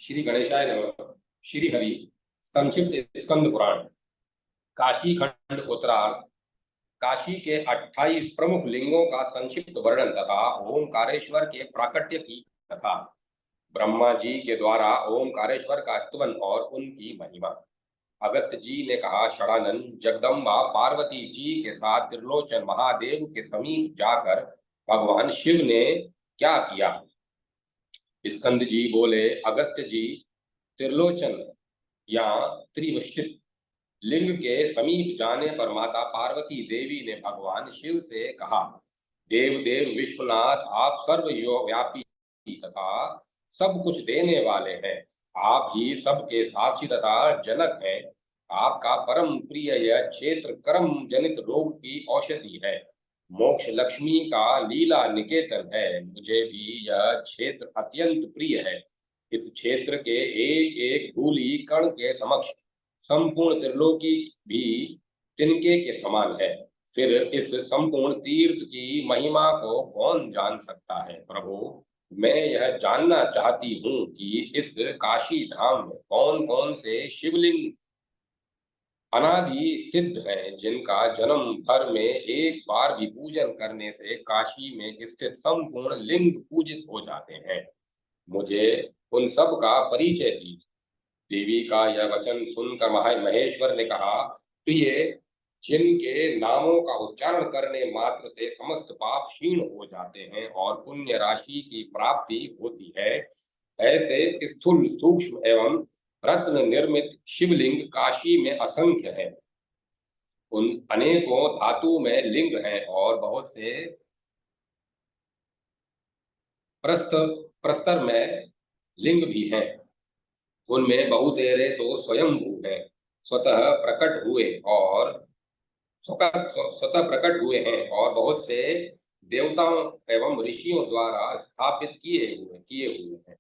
श्री गणेशाय नमः। श्री हरि संक्षिप्त स्कंद पुराण काशी खंड उत्तरार्ध। काशी के 28 प्रमुख लिंगों का संक्षिप्त वर्णन तथा ओमकारेश्वर के प्राकट्य की कथा। ब्रह्मा जी के द्वारा ओमकारेश्वर का स्तुवन और उनकी महिमा। अगस्त जी ने कहा, षडानंद जगदम्बा पार्वती जी के साथ त्रिलोचन महादेव के समीप जाकर भगवान शिव ने क्या किया। स्कंद जी बोले, अगस्त जी, त्रिलोचन या त्रिवष्टित लिंग के समीप जाने पर माता पार्वती देवी ने भगवान शिव से कहा, देव देव विश्वनाथ, आप सर्वव्यापी तथा सब कुछ देने वाले हैं। आप ही सबके साक्षी तथा जनक हैं। आपका परम प्रिय यह क्षेत्र कर्म जनित रोग की औषधि है। मोक्ष लक्ष्मी का लीला निकेतन है। मुझे भी यह क्षेत्र अत्यंत प्रिय है। इस क्षेत्र के एक एक धूलि कण के समक्ष संपूर्ण त्रिलोकी भी तिनके के समान है। फिर इस संपूर्ण तीर्थ की महिमा को कौन जान सकता है। प्रभु, मैं यह जानना चाहती हूँ कि इस काशी धाम में कौन कौन से शिवलिंग अनादि सिद्ध हैं, जिनका जन्म भर में एक बार भी पूजन करने से काशी में स्थित संपूर्ण लिंग पूजित हो जाते हैं। मुझे उन सब का परिचय दीजिए। देवी का यह वचन सुनकर महेश्वर ने कहा, प्रिय, जिनके नामों का उच्चारण करने मात्र से समस्त पाप क्षीण हो जाते हैं और पुण्य राशि की प्राप्ति होती है, ऐसे स्थूल सूक्ष्म एवं रत्न निर्मित शिवलिंग काशी में असंख्य हैं। उन अनेकों धातु में लिंग हैं और बहुत से प्रस्तर में लिंग भी हैं। उनमें बहुतेरे तो स्वयंभू हैं, स्वतः प्रकट हुए और स्वतः प्रकट हुए हैं, और बहुत से देवताओं एवं ऋषियों द्वारा स्थापित किए हुए हैं।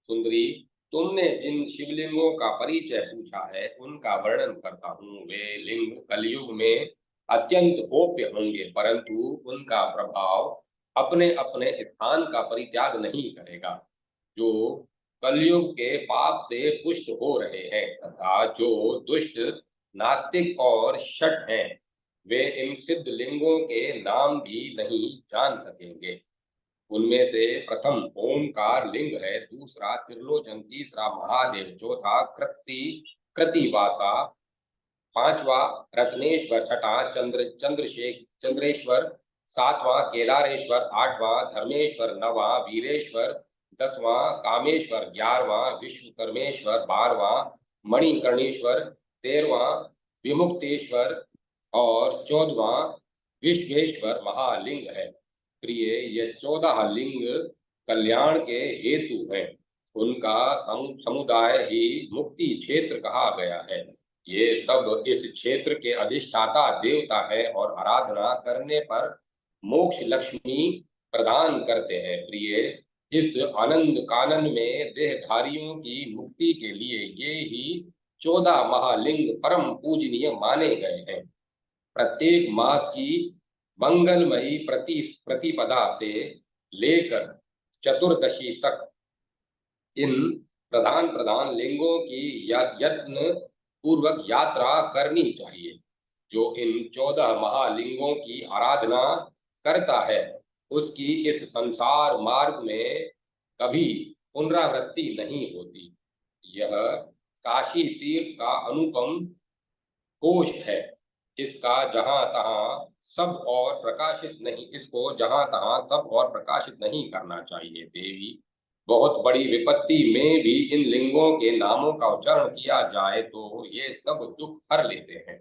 सुंदरी, तुमने जिन शिवलिंगों का परिचय पूछा है, उनका वर्णन करता हूँ। वे लिंग कलयुग में अत्यंत गोप्य होंगे, परंतु उनका प्रभाव अपने अपने स्थान का परित्याग नहीं करेगा। जो कलयुग के पाप से पुष्ट हो रहे हैं तथा जो दुष्ट नास्तिक और शठ हैं, वे इन सिद्ध लिंगों के नाम भी नहीं जान सकेंगे। उनमें से प्रथम ओमकार लिंग है, दूसरा त्रिलोचन, तीसरा महादेव, चौथा कृतिवासा, पांचवा रत्नेश्वर, छठा चंद्रेश्वर, सातवां केदारेश्वर, आठवां धर्मेश्वर, नवा वीरेश्वर, दसवां कामेश्वर, ग्यारहवां विश्वकर्मेश्वर, बारहवां मणिकर्णेश्वर, तेरहवां विमुक्तेश्वर और चौदहवां विश्वेश्वर महालिंग है। प्रिय, ये 14 लिंग कल्याण के हेतु हैं। उनका समुदाय ही मुक्ति क्षेत्र कहा गया है। ये सब इस क्षेत्र के अधिष्ठाता देवता है और आराधना करने पर मोक्ष लक्ष्मी प्रदान करते हैं। प्रिय, इस आनंद कानन में देहधारियों की मुक्ति के लिए ये ही 14 महालिंग परम पूजनीय माने गए हैं। प्रत्येक मास की मंगलमयी प्रतिपदा से लेकर चतुर्दशी तक इन प्रधान प्रधान लिंगों की यत्न पूर्वक यात्रा करनी चाहिए। जो इन 14 महालिंगों की आराधना करता है, उसकी इस संसार मार्ग में कभी पुनरावृत्ति नहीं होती। यह काशी तीर्थ का अनुपम कोश है। इसका जहां तहां सब और प्रकाशित नहीं इसको जहां तहां सब और प्रकाशित नहीं करना चाहिए। देवी, बहुत बड़ी विपत्ति में भी इन लिंगों के नामों का उच्चारण किया जाए तो ये सब दुख हर लेते हैं।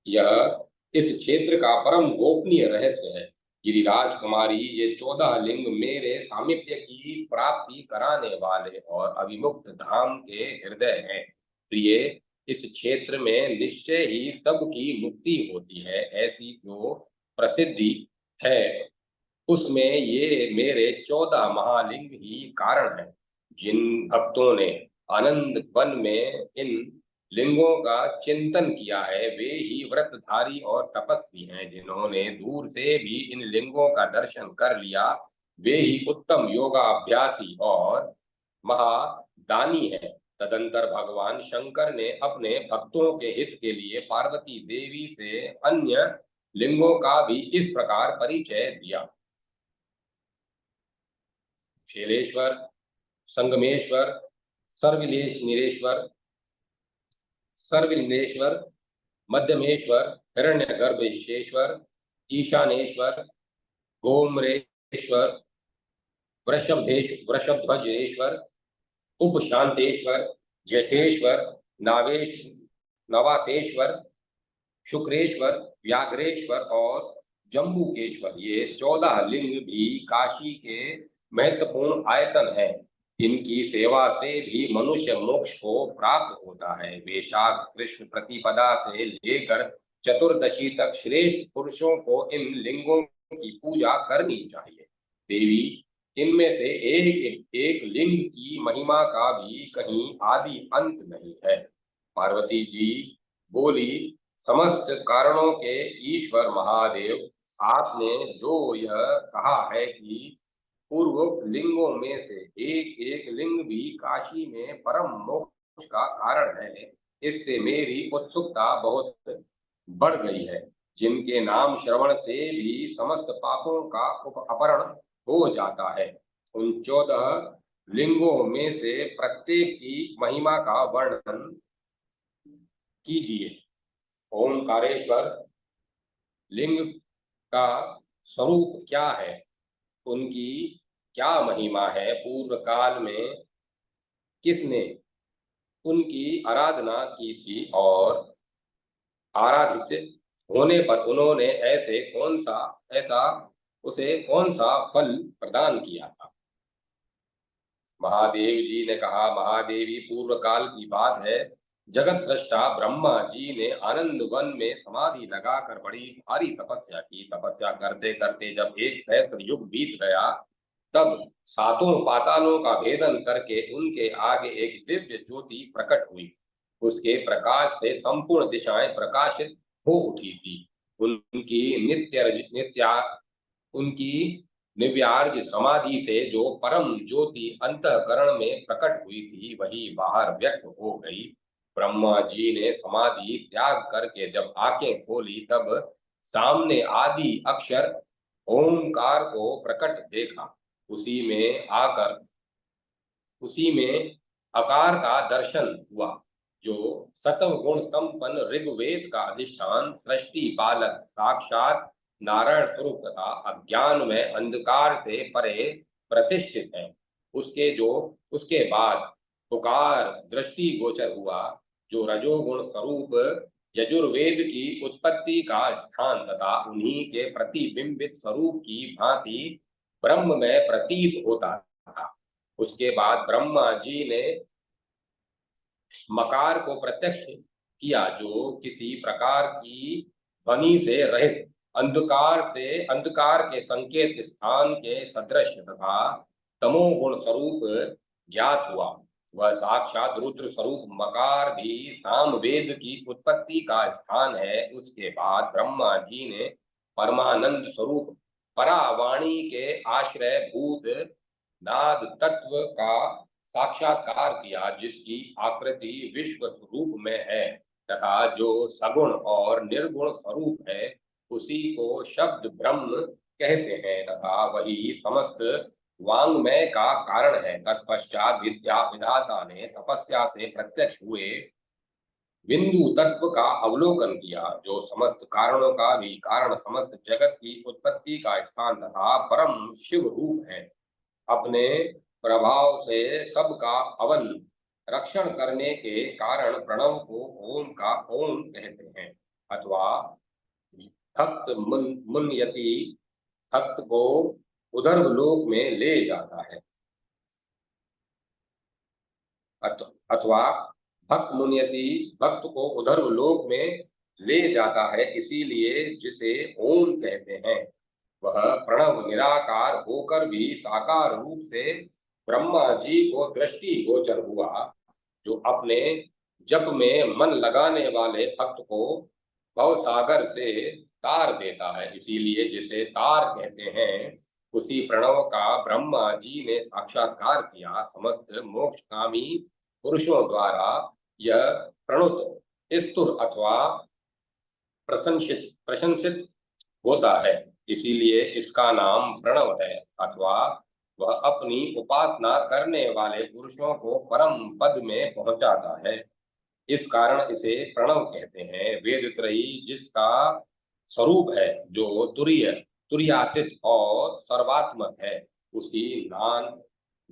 यह इस क्षेत्र का परम गोपनीय रहस्य है। गिरिराज कुमारी, ये 14 लिंग मेरे सामीप्य की प्राप्ति कराने वाले और अविमुक्त धाम के हृदय हैं। प्रिय, इस क्षेत्र में निश्चय ही सबकी मुक्ति होती है, ऐसी जो प्रसिद्धि है उसमें ये मेरे 14 महालिंग ही कारण हैं। जिन भक्तों ने आनंद वन में इन लिंगों का चिंतन किया है, वे ही व्रतधारी और तपस्वी हैं। जिन्होंने दूर से भी इन लिंगों का दर्शन कर लिया, वे ही उत्तम योगाभ्यासी और महादानी है। तदंतर भगवान शंकर ने अपने भक्तों के हित के लिए पार्वती देवी से अन्य लिंगों का भी इस प्रकार परिचय दिया। शैलेश्वर, संगमेश्वर, सर्वनिरेश्वर, सर्वलिंगेश्वर, मध्यमेश्वर, हिरण्यगर्भेश्वर, ईशानेश्वर, गोमरेश्वर, वृषभध्वजेश्वर, उपशांतेश्वर, जथेश्वर, नावेश नवासेश्वर, शुक्रेश्वर, व्याघ्रेश्वर और जम्बूकेश्वर, ये 14 लिंग भी काशी के महत्वपूर्ण आयतन हैं। इनकी सेवा से भी मनुष्य मोक्ष को प्राप्त होता है। वैशाख कृष्ण प्रतिपदा से लेकर चतुर्दशी तक श्रेष्ठ पुरुषों को इन लिंगों की पूजा करनी चाहिए। देवी, इनमें से एक एक लिंग की महिमा का भी कहीं आदि अंत नहीं है। पार्वती जी बोली, समस्त कारणों के ईश्वर महादेव, आपने जो यह कहा है कि पूर्व लिंगों में से एक एक लिंग भी काशी में परम मोक्ष का कारण है, इससे मेरी उत्सुकता बहुत बढ़ गई है। जिनके नाम श्रवण से भी समस्त पापों का अपहरण हो जाता है, उन 14 लिंगों में से प्रत्येक की महिमा का वर्णन कीजिए। ओंकारेश्वर लिंग का स्वरूप क्या है, उनकी क्या महिमा है, पूर्व काल में किसने उनकी आराधना की थी और आराधित होने पर उन्होंने ऐसा उसे कौन सा फल प्रदान किया था। महादेव जी ने कहा, महादेवी, पूर्व काल की बात है। जगत सृष्टा ब्रह्मा जी ने आनंद वन में समाधि लगाकर बड़ी भारी तपस्या की। तपस्या करते करते जब 1 सहस्त्र युग बीत गया, तब 7 पातालों का भेदन करके उनके आगे एक दिव्य ज्योति प्रकट हुई। उसके प्रकाश से संपूर्ण दिशाएं प्रकाशित हो उठी थी। उनकी नित्या उनकी निव्यार्ज समाधि से जो परम ज्योति अंतःकरण में प्रकट हुई थी, वही बाहर व्यक्त हो गई। ब्रह्मा जी ने समाधि त्याग करके जब आंखें खोली, तब सामने आदि अक्षर ओंकार को प्रकट देखा। उसी में आकार का दर्शन हुआ, जो सत्व गुण संपन्न ऋग्वेद का अधिष्ठान सृष्टि पालक साक्षात नारायण स्वरूप तथा अज्ञान में अंधकार से परे प्रतिष्ठित है। उसके बाद पुकार दृष्टि गोचर हुआ, जो रजोगुण स्वरूप यजुर्वेद की उत्पत्ति का स्थान तथा उन्हीं के प्रतिबिंबित स्वरूप की भांति ब्रह्म में प्रतीत होता था। उसके बाद ब्रह्मा जी ने मकार को प्रत्यक्ष किया, जो किसी प्रकार की ध्वनि से रहित अंधकार के संकेत स्थान के सदृश तथा तमोगुण स्वरूप ज्ञात हुआ। वह साक्षात रुद्र स्वरूप मकार भी सामवेद की उत्पत्ति का स्थान है। उसके बाद ब्रह्मा जी ने परमानंद स्वरूप परावाणी के आश्रय भूत नाद तत्व का साक्षात्कार किया, जिसकी आकृति विश्व स्वरूप में है तथा जो सगुण और निर्गुण स्वरूप है, उसी को शब्द ब्रह्म कहते हैं तथा वही समस्त वांग्मय का कारण है। तत्पश्चात विद्या विधाता ने तपस्या से प्रत्यक्ष हुए बिंदु तत्व का अवलोकन किया, जो समस्त कारणों का भी कारण, समस्त जगत की उत्पत्ति का स्थान तथा परम शिव रूप है। अपने प्रभाव से सबका अवन रक्षण करने के कारण प्रणव को ओम का ओम कहते हैं। अथवा मुन्यति भक्त को उधर्व लोक में ले जाता है। अथवा भक्त मुन्यति भक्त को उधर्व लोक में ले जाता है, इसीलिए जिसे ओम कहते हैं। वह प्रणव निराकार होकर भी साकार रूप से ब्रह्मा जी को दृष्टि गोचर हुआ, जो अपने जप में मन लगाने वाले भक्त को भव सागर से तार देता है। इसीलिए जिसे तार कहते हैं, उसी प्रणव का ब्रह्मा जी ने साक्षात्कार किया। समस्त मोक्षकामी पुरुषों द्वारा यह प्रणुत, स्तुर अथवा प्रशंसित प्रशंसित होता है, इसीलिए इसका नाम प्रणव है। अथवा वह अपनी उपासना करने वाले पुरुषों को परम पद में पहुंचाता है, इस कारण इसे प्रणव कहते हैं। वेद त्रयी जिसका स्वरूप है, जो तुरीय, तुरीयातीत और सर्वात्मक है, उसी नान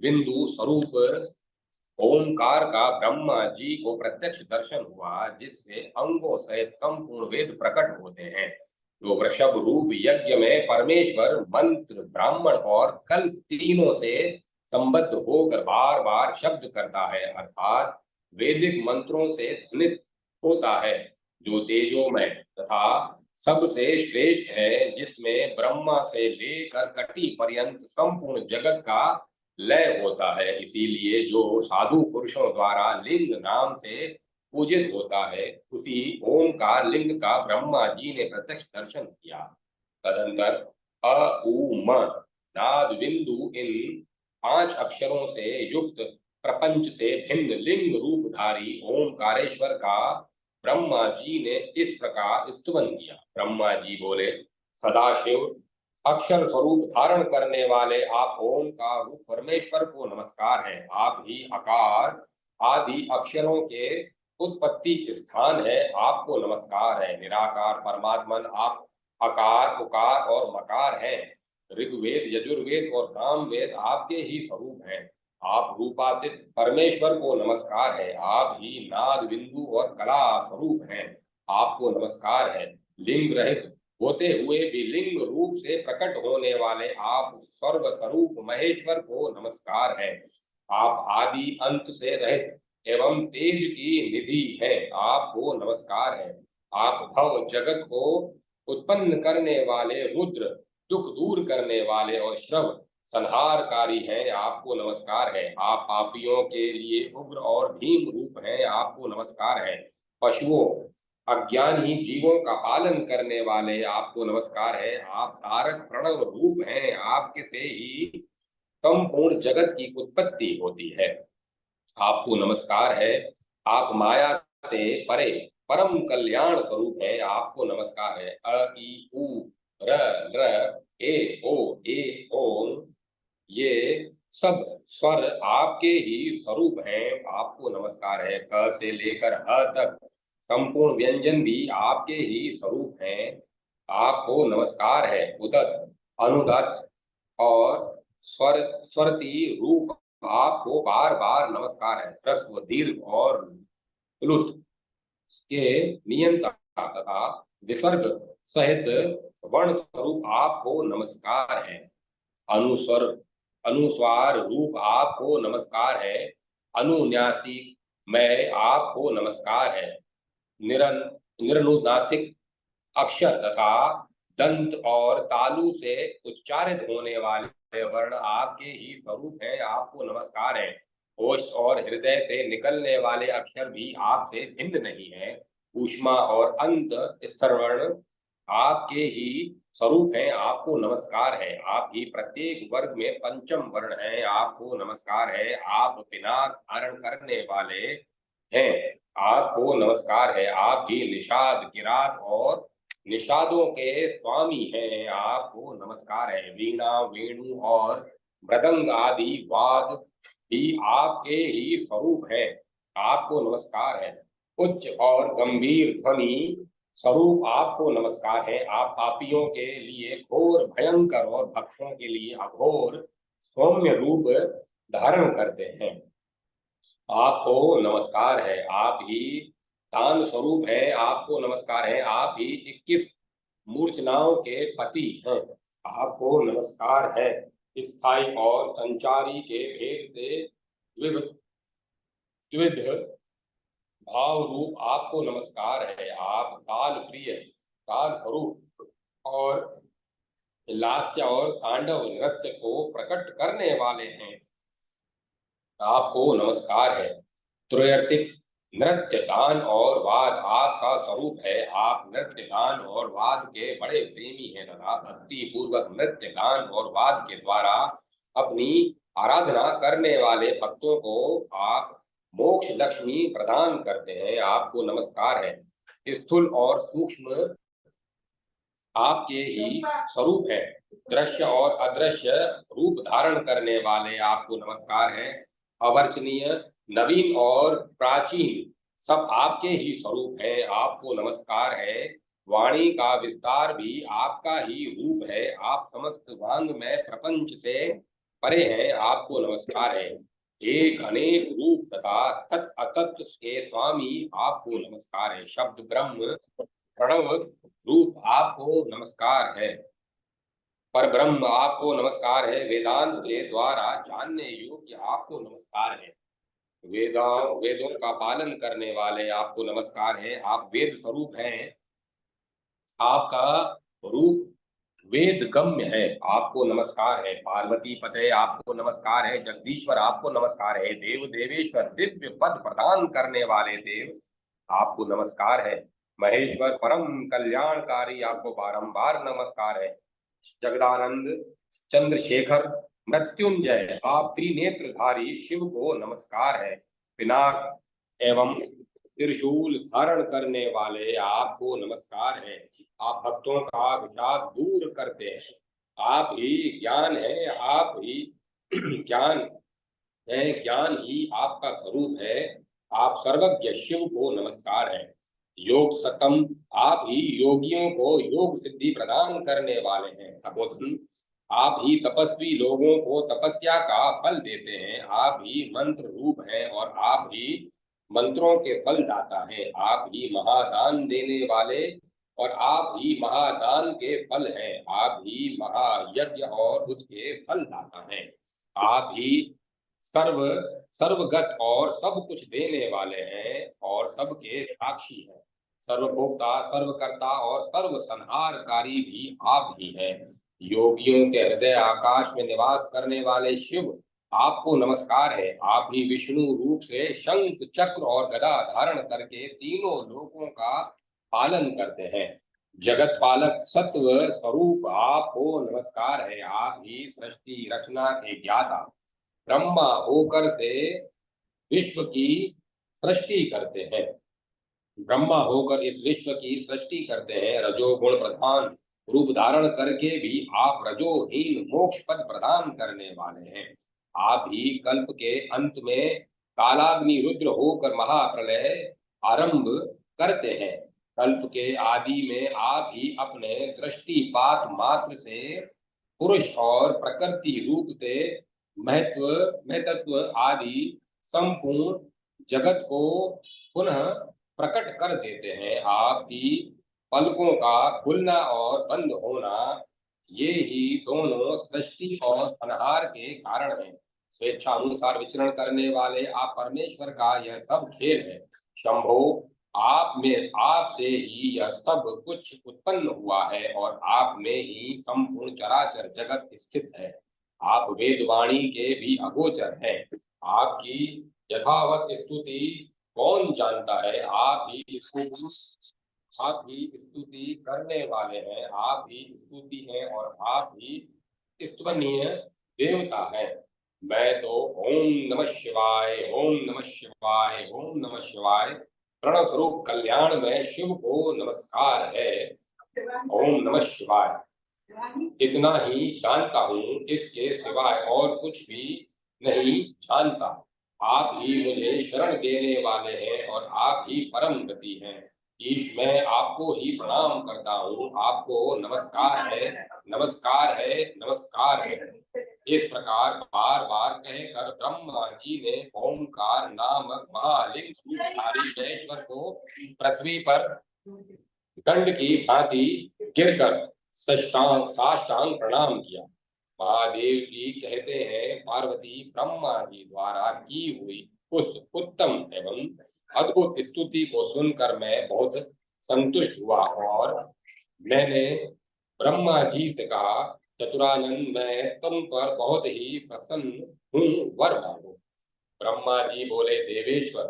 बिंदु स्वरूप ओमकार का ब्रह्मा जी को प्रत्यक्ष दर्शन हुआ, जिससे अंगों सहित संपूर्ण वेद प्रकट होते हैं। जो वृषभ रूप यज्ञ में परमेश्वर मंत्र, ब्राह्मण और कल्प तीनों से संबद्ध होकर बार बार शब्द करता है, अर्थात वैदिक मंत्रों से ध्वनित होता है, जो तेजोमय तथा सबसे श्रेष्ठ है, जिसमें ब्रह्मा से लेकर कटी पर्यंत संपूर्ण जगत का लय होता है। इसीलिए जो साधु पुरुषों द्वारा लिंग नाम से पूजित होता है, उसी ओमकार लिंग का ब्रह्मा जी ने प्रत्यक्ष दर्शन किया। तदंतर अ उ म नाद बिंदु इन 5 अक्षरों से युक्त प्रपंच से भिन्न लिंग रूपधारी ओमकारेश्वर का ब्रह्मा जी ने इस प्रकार स्तुवन किया। ब्रह्मा जी बोले, सदाशिव अक्षर स्वरूप धारण करने वाले आप ओम का रूप परमेश्वर को नमस्कार है। आप ही आकार आदि अक्षरों के उत्पत्ति स्थान है, आपको नमस्कार है। निराकार परमात्मन आप अकार, उकार और मकार हैं। ऋग्वेद, यजुर्वेद और सामवेद आपके ही स्वरूप हैं। आप रूपातीत परमेश्वर को नमस्कार है। आप ही नाद बिंदु और कला स्वरूप हैं, आपको नमस्कार है। लिंग रहित होते हुए भी लिंग रूप से प्रकट होने वाले आप सर्व स्वरूप महेश्वर को नमस्कार है। आप आदि अंत से रहित एवं तेज की निधि है, आपको नमस्कार है। आप भव जगत को उत्पन्न करने वाले रुद्र, दुख दूर करने वाले और श्रव संहारकारी हैं, आपको नमस्कार है। आप पापियों के लिए उग्र और भीम रूप हैं, आपको नमस्कार है। पशुओं, अज्ञानी जीवों का पालन करने वाले आपको नमस्कार है। आप तारक प्रणव रूप हैं, आपके से ही संपूर्ण जगत की उत्पत्ति होती है, आपको नमस्कार है। आप माया से परे परम कल्याण स्वरूप है, आपको नमस्कार है। अ ई उ र र ए ओ ओम ये सब स्वर आपके ही स्वरूप हैं, आपको नमस्कार है। क से लेकर ह तक संपूर्ण व्यंजन भी आपके ही स्वरूप हैं, आपको नमस्कार है। उदत, अनुदत और स्वर स्वरती रूप आपको बार बार नमस्कार है। ह्रस्व, दीर्घ और प्लुत के नियंता तथा विसर्ग सहित वर्ण स्वरूप आपको नमस्कार है। अनुस्वर, अनुस्वार रूप आपको नमस्कार है। अनुन्यासी में आपको नमस्कार है। निरन निरनुनासिक अक्षर तथा दंत और तालु से उच्चारित होने वाले वर्ण आपके ही स्वरूप हैं, आपको नमस्कार है। ओष्ठ और हृदय से निकलने वाले अक्षर भी आपसे भिन्न नहीं है। ऊष्मा और अंत स्तर वर्ण आपके ही स्वरूप हैं, आपको नमस्कार है। आप ही प्रत्येक वर्ग में पंचम वर्ण है, आपको नमस्कार है। आप पिनाक धारण करने वाले हैं, आपको नमस्कार है। आप ही निषाद, किरात और निषादों के स्वामी हैं, आपको नमस्कार है। वीणा, वेणु और मृदंग आदि वाद भी आपके ही स्वरूप हैं, आपको नमस्कार है। उच्च और गंभीर ध्वनि स्वरूप आपको नमस्कार है। आप पापियों के लिए घोर भयंकर और भक्तों के लिए अघोर सौम्य रूप धारण करते हैं, आपको नमस्कार है। आप ही तान स्वरूप है, आपको नमस्कार है। आप ही 21 मूर्छनाओं के पति हैं, आपको नमस्कार है। स्थायी और संचारी के भेद से द्विविध भाव रूप आपको नमस्कार है। आप काल प्रिय, काल स्वरूप और लास्य और तांडव नृत्य को प्रकट करने वाले हैं, आपको नमस्कार है। त्रयर्तिक नृत्य गान और वाद आपका स्वरूप है। आप नृत्य गान और वाद के बड़े प्रेमी हैं तथा भक्ति पूर्वक नृत्य गान और वाद के द्वारा अपनी आराधना करने वाले भक्तों को आप मोक्ष लक्ष्मी प्रदान करते हैं। आपको नमस्कार है। स्थूल और सूक्ष्म आपके ही स्वरूप है। दृश्य और अदृश्य रूप धारण करने वाले आपको नमस्कार है। अवर्चनीय, नवीन और प्राचीन सब आपके ही स्वरूप है। आपको नमस्कार है। वाणी का विस्तार भी आपका ही रूप है। आप समस्त वांग में प्रपंच से परे हैं। आपको नमस्कार है। एक अनेक रूप तथा सत असत के स्वामी आपको नमस्कार है। शब्द ब्रह्म प्रणव रूप आपको नमस्कार है। पर ब्रह्म आपको नमस्कार है। वेदांत के द्वारा जानने योग्य आपको नमस्कार है। वेदों का पालन करने वाले आपको नमस्कार है। आप वेद स्वरूप हैं। आपका रूप वेद गम्य है। आपको नमस्कार है। पार्वती पते आपको नमस्कार है। जगदीश्वर आपको नमस्कार है। देव देवेश्वर दिव्य पद प्रदान करने वाले देव आपको नमस्कार है। महेश्वर परम कल्याणकारी आपको बारंबार नमस्कार है। जगदानंद चंद्रशेखर मृत्युंजय आप त्रिनेत्रधारी शिव को नमस्कार है। पिनाक एवं त्रिशूल धारण करने वाले आपको नमस्कार है। आप भक्तों का विषाद दूर करते हैं। आप ही ज्ञान है। आप ही ज्ञान है। ज्ञान ही आपका स्वरूप है। आप सर्वज्ञ शिव को नमस्कार है। योग सतम आप ही योगियों को योग सिद्धि प्रदान करने वाले हैं। तपोधन आप ही तपस्वी लोगों को तपस्या का फल देते हैं। आप ही मंत्र रूप हैं और आप ही मंत्रों के फल दाता हैं। आप ही महादान देने वाले और आप ही महादान के फल हैं। आप ही महायज्ञ और उसके फल दाता हैं। आप ही सर्वगत और सब कुछ देने वाले हैं और सबके साक्षी हैं। सर्वभोक्ता, सर्वकर्ता और सर्व संहारकारी भी आप ही हैं। योगियों के हृदय आकाश में निवास करने वाले शिव आपको नमस्कार है। आप ही विष्णु रूप से शंख चक्र और गदा धारण करके तीनों लोकों का पालन करते हैं। जगत पालक सत्व स्वरूप आपको नमस्कार है। आप ही सृष्टि रचना के ज्ञाता ब्रह्मा होकर से विश्व की सृष्टि करते हैं। ब्रह्मा होकर इस विश्व की सृष्टि करते हैं। रजोगुण प्रधान रूप धारण करके भी आप रजोहीन मोक्ष पद प्रदान करने वाले हैं। आप ही कल्प के अंत में कालाग्नि रुद्र होकर महाप्रलय आरंभ करते हैं। कल्प के आदि में आप ही अपने दृष्टिपात मात्र से पुरुष और प्रकृति रूप से महतत्व आदि संपूर्ण जगत को पुनः प्रकट कर देते हैं। आपकी पलकों का खुलना और बंद होना ये ही दोनों सृष्टि और संहार के कारण है। स्वेच्छा अनुसार विचरण करने वाले आप परमेश्वर का यह सब खेल है। शंभो आप में आपसे ही यह सब कुछ उत्पन्न हुआ है और आप में ही संपूर्ण चराचर जगत स्थित है। आप वेदवाणी के भी अगोचर हैं। आपकी यथावत स्तुति कौन जानता है। आप ही स्तुति करने वाले हैं। आप ही स्तुति हैं और आप ही स्तुवनीय देवता है। मैं तो ओम नमः शिवाय, ओम नमः शिवाय, ओम नमः शिवाय प्रणव स्वरूप कल्याण में शिव को नमस्कार है। ओम नमः शिवाय इतना ही जानता हूँ। इसके सिवाय और कुछ भी नहीं जानता। आप ही मुझे शरण देने वाले हैं और आप ही परम गति हैं। ईश मैं आपको ही प्रणाम करता हूँ। आपको नमस्कार है, नमस्कार है, नमस्कार है। इस प्रकार बार बार कहकर ब्रह्मा जी ने ओंकार नामक महालिंग सूर्येश्वर को पृथ्वी पर दंड की भांति गिरकर साष्टांग प्रणाम किया। महादेव जी कहते हैं पार्वती ब्रह्मा जी द्वारा की हुई उस उत्तम एवं अद्भुत स्तुति को सुनकर मैं बहुत संतुष्ट हुआ और मैंने ब्रह्मा जी से कहा चतुरानंद मैं तुम पर बहुत ही प्रसन्न हूँ, वर मांगो। ब्रह्मा जी बोले देवेश्वर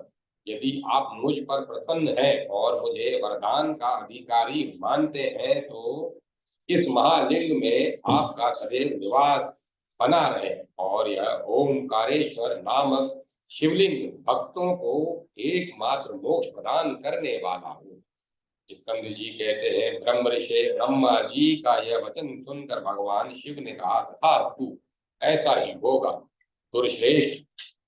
यदि आप मुझ पर प्रसन्न हैं और मुझे वरदान का अधिकारी मानते हैं तो इस महालिंग में आपका सदैव निवास बना रहे और यह ओमकारेश्वर नामक शिवलिंग भक्तों को एकमात्र मोक्ष प्रदान करने वाला हो। स्कंद जी कहते हैं, ब्रह्म ऋषि ब्रह्मा जी का यह वचन सुनकर भगवान शिव ने कहा, तथास्तु, ऐसा ही होगा। सुरश्रेष्ठ,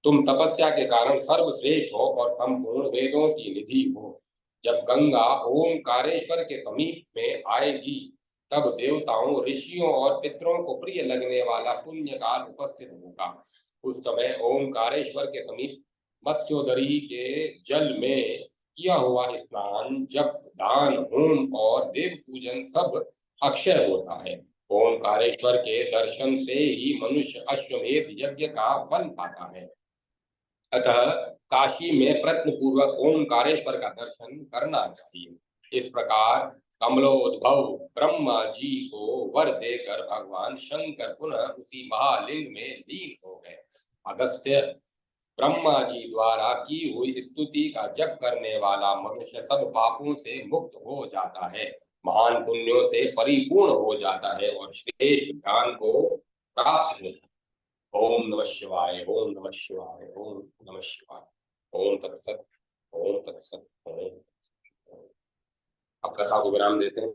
तुम तपस्या के कारण सर्वश्रेष्ठ हो और संपूर्ण वेदों की निधि हो। जब गंगा ओमकारेश्वर के समीप में आएगी तब देवताओं, ऋषियों और पितरों को प्रिय लगने वाला पुण्य काल उपस्थित होगा। उस समय ओमकारेश्वर के समीप मत्स्योदरी के जल में किया हुआ स्नान, जप, दान, होम और देव पूजन सब अक्षय होता है। ओमकारेश्वर के दर्शन से ही मनुष्य अश्वमेध यज्ञ का फल पाता है। अतः काशी में प्रयत्न पूर्वक ओमकारेश्वर का दर्शन करना चाहिए। इस प्रकार कमलोद्भव ब्रह्मा जी को वर देकर भगवान शंकर पुनः उसी महालिंग में लीन हो गए। अगस्त्य, ब्रह्मा जी द्वारा की हुई स्तुति का जप करने वाला मनुष्य सब पापों से मुक्त हो जाता है, महान पुण्यों से परिपूर्ण हो जाता है और श्रेष्ठ ज्ञान को प्राप्त होता है। ओम नमः शिवाय, ओम नमः शिवाय, ओम नमः शिवाय। ओम तत्सत, ओम तत्सत, ओम। अब कथा को विराम देते हैं।